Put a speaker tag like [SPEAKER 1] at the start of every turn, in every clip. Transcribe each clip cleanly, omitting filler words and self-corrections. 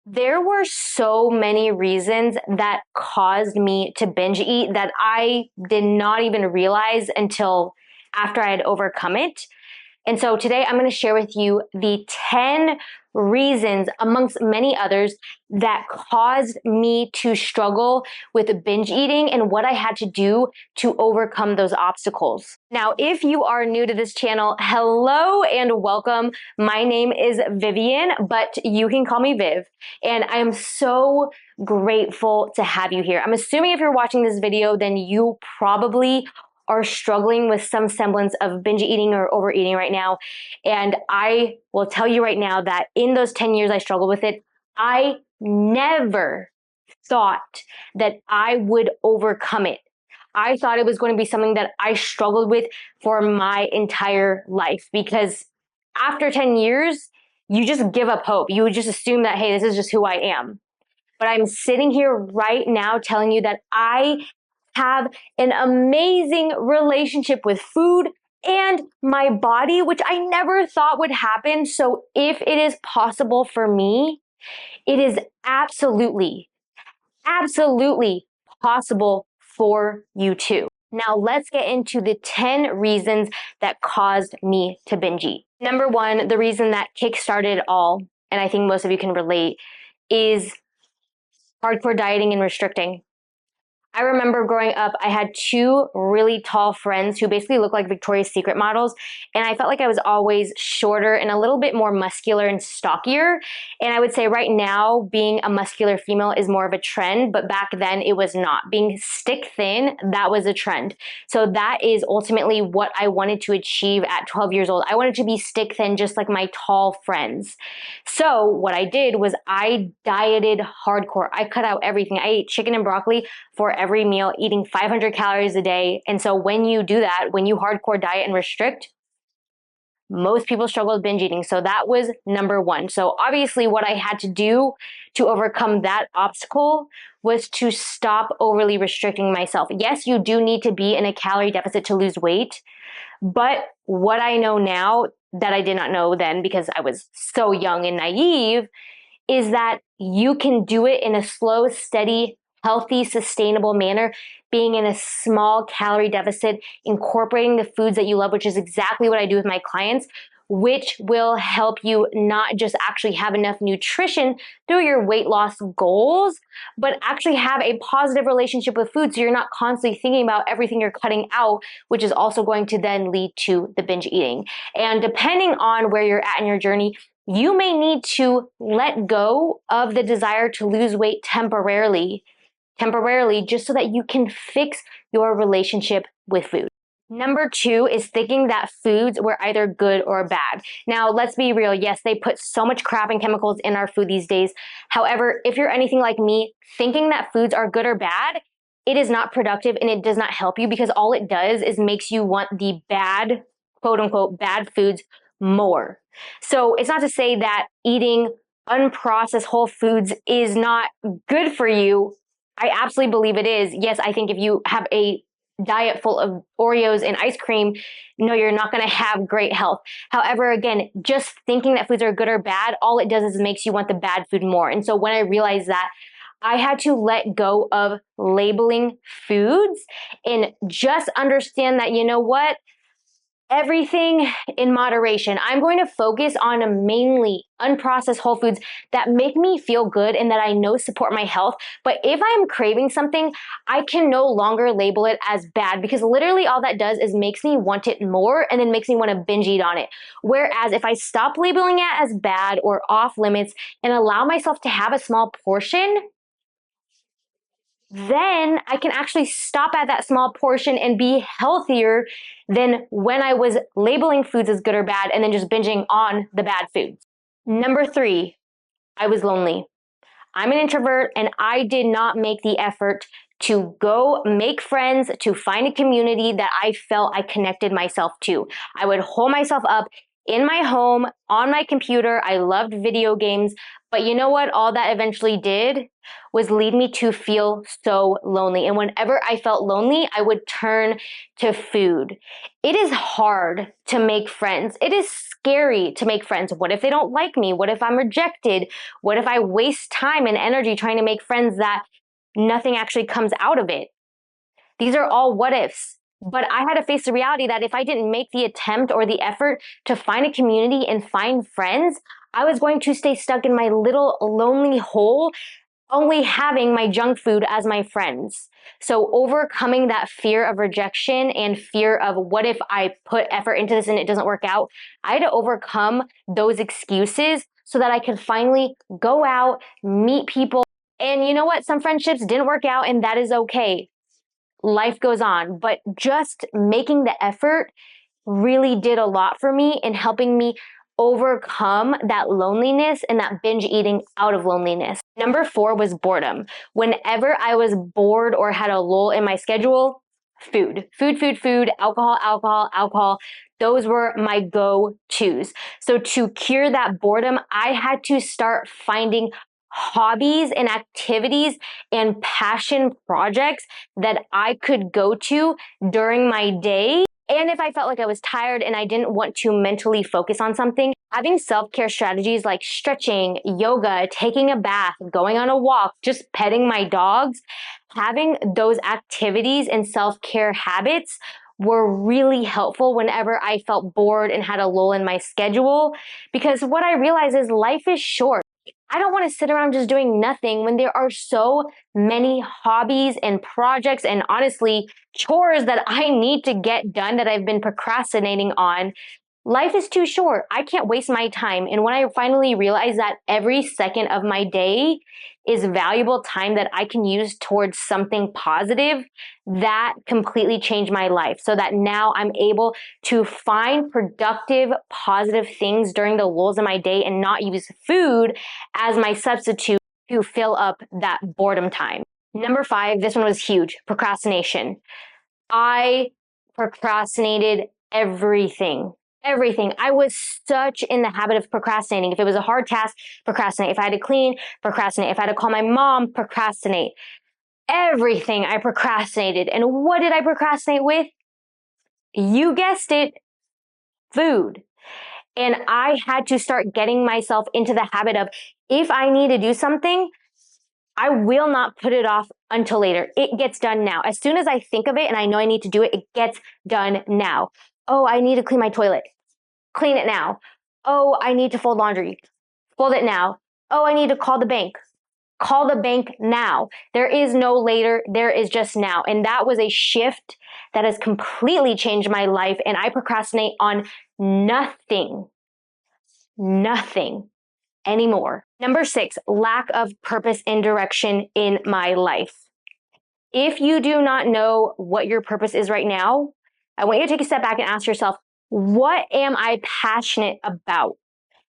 [SPEAKER 1] There were so many reasons that caused me to binge eat that I did not even realize until after I had overcome it. And so today I'm going to share with you the 10 reasons, amongst many others, that caused me to struggle with binge eating and what I had to do to overcome those obstacles. Now, if you are new to this channel, hello and welcome. My name is Vivian, but you can call me Viv. And I am so grateful to have you here. I'm assuming if you're watching this video, then you probably are struggling with some semblance of binge eating or overeating right now. And I will tell you right now that in those 10 years I struggled with it, I never thought that I would overcome it. I thought it was going to be something that I struggled with for my entire life, because after 10 years, you just give up hope. You would just assume that, hey, this is just who I am. But I'm sitting here right now telling you that I have an amazing relationship with food and my body, which I never thought would happen. So if it is possible for me, it is absolutely possible for you too. Now let's get into the 10 reasons that caused me to binge eat. Number one, the reason that kickstarted it all, and I think most of you can relate, is hardcore dieting and restricting. I remember growing up, I had two really tall friends who basically looked like Victoria's Secret models. And I felt like I was always shorter and a little bit more muscular and stockier. And I would say right now, being a muscular female is more of a trend, but back then it was not. Being stick thin, that was a trend. So that is ultimately what I wanted to achieve at 12 years old. I wanted to be stick thin, just like my tall friends. So what I did was I dieted hardcore. I cut out everything. I ate chicken and broccoli for every meal, eating 500 calories a day. And so when you do that, when you hardcore diet and restrict, most people struggle with binge eating. So that was number one. So obviously what I had to do to overcome that obstacle was to stop overly restricting myself. Yes, you do need to be in a calorie deficit to lose weight. But what I know now that I did not know then, because I was so young and naive, is that you can do it in a slow, steady, healthy, sustainable manner, being in a small calorie deficit, incorporating the foods that you love, which is exactly what I do with my clients, which will help you not just actually have enough nutrition through your weight loss goals, but actually have a positive relationship with food. So you're not constantly thinking about everything you're cutting out, which is also going to then lead to the binge eating. And depending on where you're at in your journey, you may need to let go of the desire to lose weight temporarily, just so that you can fix your relationship with food. Number two is thinking that foods were either good or bad. Now, let's be real. Yes, they put so much crap and chemicals in our food these days. However, if you're anything like me, thinking that foods are good or bad, it is not productive and it does not help you, because all it does is makes you want the bad, quote unquote, bad foods more. So it's not to say that eating unprocessed whole foods is not good for you. I absolutely believe it is. Yes, I think if you have a diet full of Oreos and ice cream, no, you're not going to have great health. However, again, just thinking that foods are good or bad, all it does is makes you want the bad food more. And so when I realized that, I had to let go of labeling foods and just understand that, you know what? Everything in moderation. I'm going to focus on mainly unprocessed whole foods that make me feel good and that I know support my health. But if I'm craving something, I can no longer label it as bad, because literally all that does is makes me want it more and then makes me want to binge eat on it. Whereas if I stop labeling it as bad or off limits and allow myself to have a small portion, then I can actually stop at that small portion and be healthier than when I was labeling foods as good or bad and then just binging on the bad foods. Number three, I was lonely. I'm an introvert and I did not make the effort to go make friends, to find a community that I felt I connected myself to. I would hole myself up in my home, on my computer. I loved video games. But you know what? All that eventually did was lead me to feel so lonely. And whenever I felt lonely, I would turn to food. It is hard to make friends. It is scary to make friends. What if they don't like me? What if I'm rejected? What if I waste time and energy trying to make friends that nothing actually comes out of it? These are all what ifs. But I had to face the reality that if I didn't make the attempt or the effort to find a community and find friends, I was going to stay stuck in my little lonely hole, only having my junk food as my friends. So overcoming that fear of rejection and fear of what if I put effort into this and it doesn't work out, I had to overcome those excuses so that I could finally go out, meet people. And you know what? Some friendships didn't work out, and that is okay. Life goes on, but just making the effort really did a lot for me in helping me overcome that loneliness and that binge eating out of loneliness. Number 4 was boredom. Whenever I was bored or had a lull in my schedule, food, alcohol. Those were my go-tos. So to cure that boredom, I had to start finding hobbies and activities and passion projects that I could go to during my day. And if I felt like I was tired and I didn't want to mentally focus on something, having self-care strategies like stretching, yoga, taking a bath, going on a walk, just petting my dogs, having those activities and self-care habits were really helpful whenever I felt bored and had a lull in my schedule. Because what I realized is life is short. I don't want to sit around just doing nothing when there are so many hobbies and projects and honestly chores that I need to get done that I've been procrastinating on. Life is too short. I can't waste my time. And when I finally realized that every second of my day is valuable time that I can use towards something positive, that completely changed my life. So that now I'm able to find productive, positive things during the lulls of my day and not use food as my substitute to fill up that boredom time. Number 5, this one was huge, procrastination. I procrastinated everything. Everything. I was such in the habit of procrastinating. If it was a hard task, procrastinate. If I had to clean, procrastinate. If I had to call my mom, procrastinate. Everything I procrastinated. And what did I procrastinate with? You guessed it, food. And I had to start getting myself into the habit of, if I need to do something, I will not put it off until later. It gets done now. As soon as I think of it and I know I need to do it, it gets done now. Oh, I need to clean my toilet. Clean it now. Oh, I need to fold laundry. Fold it now. Oh, I need to call the bank. Call the bank now. There is no later. There is just now. And that was a shift that has completely changed my life. And I procrastinate on nothing anymore. Number 6, lack of purpose and direction in my life. If you do not know what your purpose is right now, I want you to take a step back and ask yourself, what am I passionate about?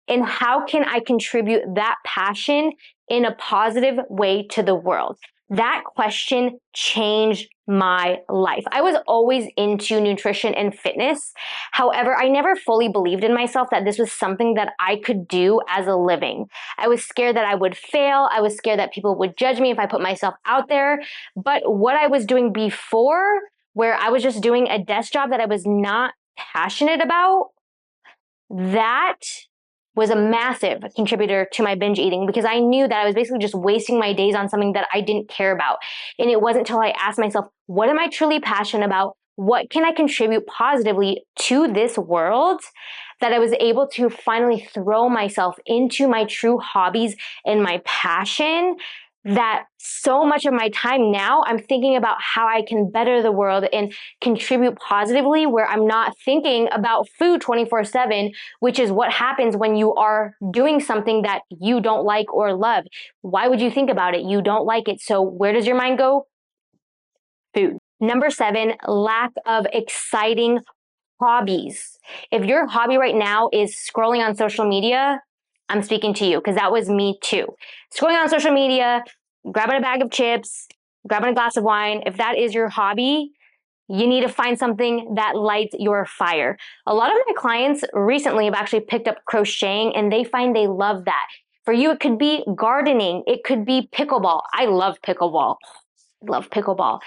[SPEAKER 1] And how can I contribute that passion in a positive way to the world? That question changed my life. I was always into nutrition and fitness. However, I never fully believed in myself that this was something that I could do as a living. I was scared that I would fail. I was scared that people would judge me if I put myself out there. But what I was doing before, where I was just doing a desk job that I was not passionate about, that was a massive contributor to my binge eating because I knew that I was basically just wasting my days on something that I didn't care about. And it wasn't until I asked myself, what am I truly passionate about? What can I contribute positively to this world? That I was able to finally throw myself into my true hobbies and my passion. That so much of my time now, I'm thinking about how I can better the world and contribute positively, where I'm not thinking about food 24/7, which is what happens when you are doing something that you don't like or love. Why would you think about it? You don't like it. So where does your mind go? Food. Number 7, lack of exciting hobbies. If your hobby right now is scrolling on social media, I'm speaking to you because that was me too. Scrolling on social media, grabbing a bag of chips, grabbing a glass of wine. If that is your hobby, you need to find something that lights your fire. A lot of my clients recently have actually picked up crocheting and they find they love that. For you, it could be gardening. It could be pickleball. I love pickleball. Love pickleball.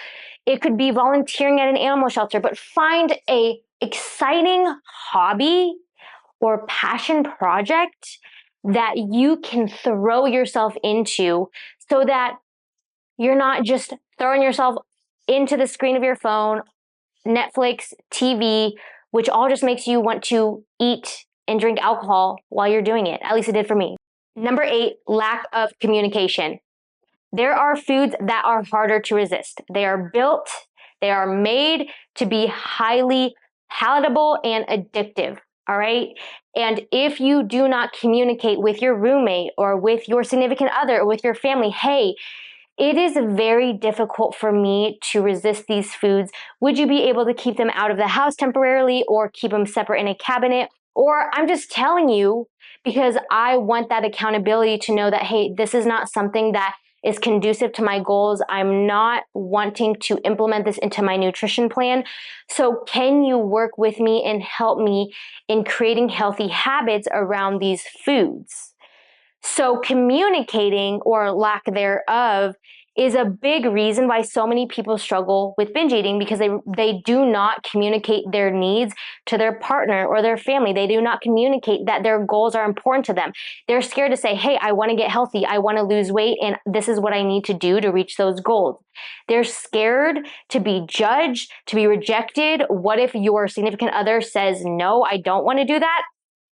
[SPEAKER 1] It could be volunteering at an animal shelter, but find a exciting hobby or passion project that you can throw yourself into so that you're not just throwing yourself into the screen of your phone, Netflix, TV, which all just makes you want to eat and drink alcohol while you're doing it. At least it did for me. Number 8, lack of communication. There are foods that are harder to resist. They are built, they are made to be highly palatable and addictive. All right. And if you do not communicate with your roommate or with your significant other or with your family, hey, it is very difficult for me to resist these foods. Would you be able to keep them out of the house temporarily or keep them separate in a cabinet? Or I'm just telling you because I want that accountability to know that, hey, this is not something that is conducive to my goals. I'm not wanting to implement this into my nutrition plan. So can you work with me and help me in creating healthy habits around these foods? So communicating or lack thereof is a big reason why so many people struggle with binge eating because they do not communicate their needs to their partner or their family. They do not communicate that their goals are important to them. They're scared to say, hey, I want to get healthy. I want to lose weight. And this is what I need to do to reach those goals. They're scared to be judged, to be rejected. What if your significant other says, no, I don't want to do that?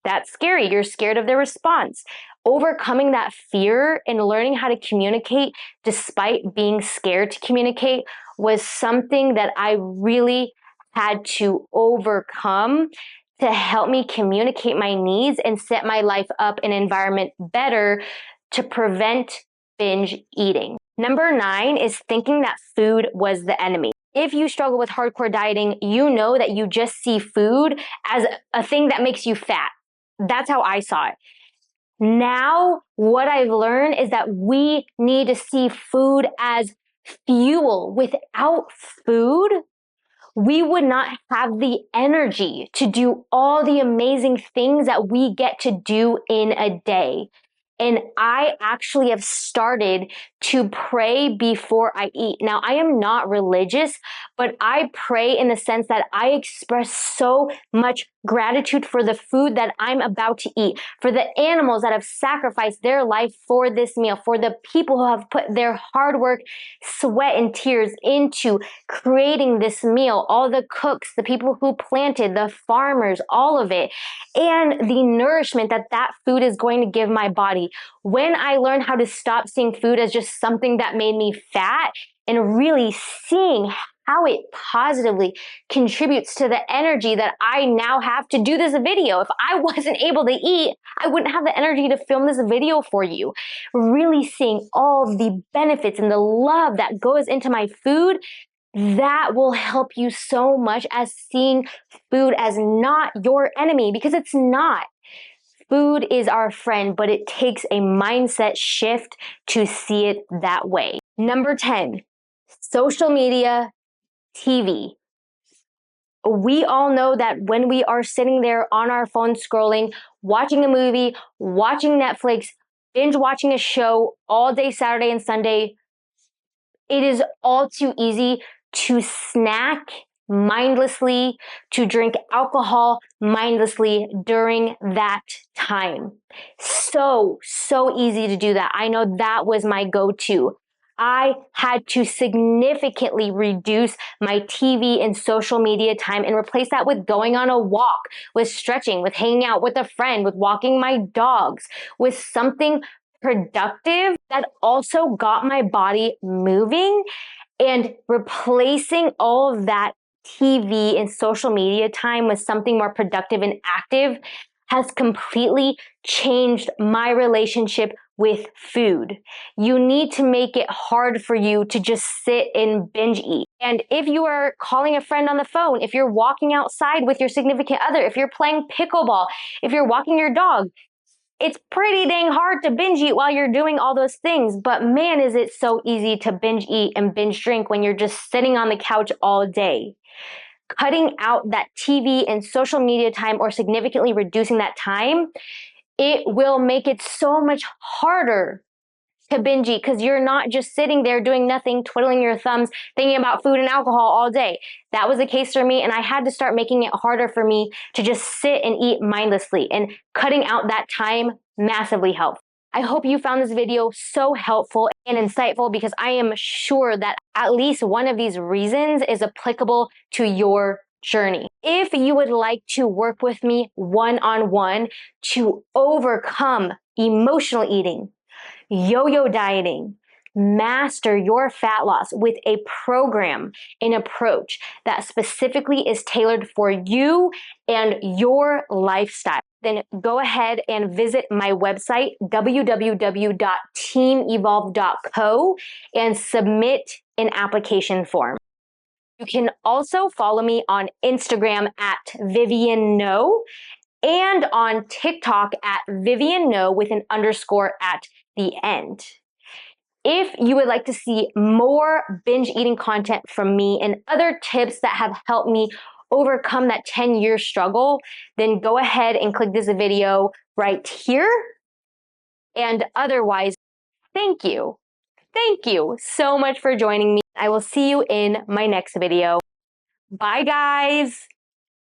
[SPEAKER 1] That's scary. You're scared of their response. Overcoming that fear and learning how to communicate despite being scared to communicate was something that I really had to overcome to help me communicate my needs and set my life up in an environment better to prevent binge eating. Number 9 is thinking that food was the enemy. If you struggle with hardcore dieting, you know that you just see food as a thing that makes you fat. That's how I saw it. Now, what I've learned is that we need to see food as fuel. Without food, we would not have the energy to do all the amazing things that we get to do in a day. And I actually have started to pray before I eat. Now, I am not religious, but I pray in the sense that I express so much gratitude for the food that I'm about to eat, for the animals that have sacrificed their life for this meal, for the people who have put their hard work, sweat, and tears into creating this meal, all the cooks, the people who planted, the farmers, all of it, and the nourishment that that food is going to give my body. When I learned how to stop seeing food as just something that made me fat and really seeing how it positively contributes to the energy that I now have to do this video. If I wasn't able to eat, I wouldn't have the energy to film this video for you. Really seeing all the benefits and the love that goes into my food, that will help you so much as seeing food as not your enemy, because it's not. Food is our friend, but it takes a mindset shift to see it that way. Number 10, social media, TV. We all know that when we are sitting there on our phone scrolling, watching a movie, watching Netflix, binge watching a show all day Saturday and Sunday, it is all too easy to snack mindlessly, to drink alcohol mindlessly during that time. So easy to do that. I know that was my go-to. I had to significantly reduce my TV and social media time and replace that with going on a walk, with stretching, with hanging out with a friend, with walking my dogs, with something productive that also got my body moving. And replacing all of that TV and social media time with something more productive and active has completely changed my relationship with food. You need to make it hard for you to just sit and binge eat. And if you are calling a friend on the phone, if you're walking outside with your significant other, if you're playing pickleball, if you're walking your dog, it's pretty dang hard to binge eat while you're doing all those things, but man, is it so easy to binge eat and binge drink when you're just sitting on the couch all day. Cutting out that TV and social media time or significantly reducing that time, it will make it so much harder to binge eat because you're not just sitting there doing nothing, twiddling your thumbs, thinking about food and alcohol all day. That was the case for me, and I had to start making it harder for me to just sit and eat mindlessly, and cutting out that time massively helped. I hope you found this video so helpful and insightful because I am sure that at least one of these reasons is applicable to your journey. If you would like to work with me one-on-one to overcome emotional eating, yo-yo dieting, master your fat loss with a program, an approach that specifically is tailored for you and your lifestyle, then go ahead and visit my website, www.teamevolve.co, and submit an application form. You can also follow me on Instagram at Vivian No, and on TikTok at Vivian No with an underscore at the end. If you would like to see more binge eating content from me and other tips that have helped me overcome that 10-year struggle, then go ahead and click this video right here. And otherwise, thank you. Thank you so much for joining me. I will see you in my next video. Bye, guys.